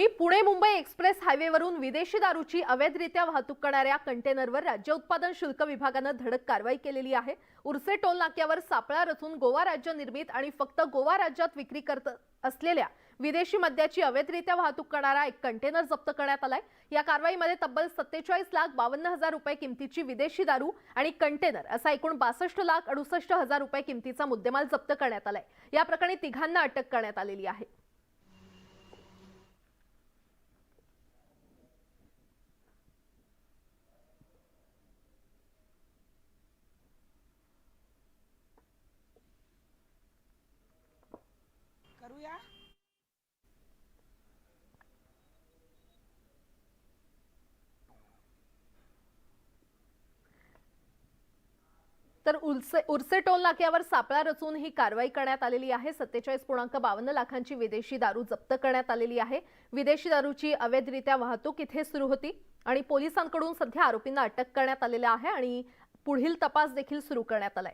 Pune Mumbai express हायवेवरून विदेशी दारूची अवैधरित्या वाहतूक करणाऱ्या कंटेनरवर राज्य उत्पादन शुल्क विभागाने धडक कारवाई केलेली आहे। उर्से टोल नाक्यावर सापळा रचून गोवा राज्य निर्मित आणि फक्त गोवा राज्यात विक्री करत असलेल्या विदेशी मद्याची अवैधरित्या वाहतूक करणारा एक कंटेनर जप्त करण्यात आलाय। या कारवाईमध्ये तब्बल 47,52,000 रुपये किमतीची विदेशी दारू आणि कंटेनर असा एकूण 62,68,000 रुपये किमतीचा मुद्देमाल जप्त करण्यात आलाय। या प्रकरणी तिघांना अटक करण्यात आलेली आहे। करूया। तर उर्से टोल नाक्यावर सापळा रचून ही कारवाई करण्यात आलेली आहे। 47.52 लाखांची विदेशी दारू जप्त करण्यात आलेली आहे। विदेशी दारूची अवैधरित्या वाहतूक इथे सुरू होती आणि पोलिसांकडून सध्या आरोपींना अटक करण्यात आलेली आहे आणि पुढील तपास देखील सुरू करण्यात आलाय।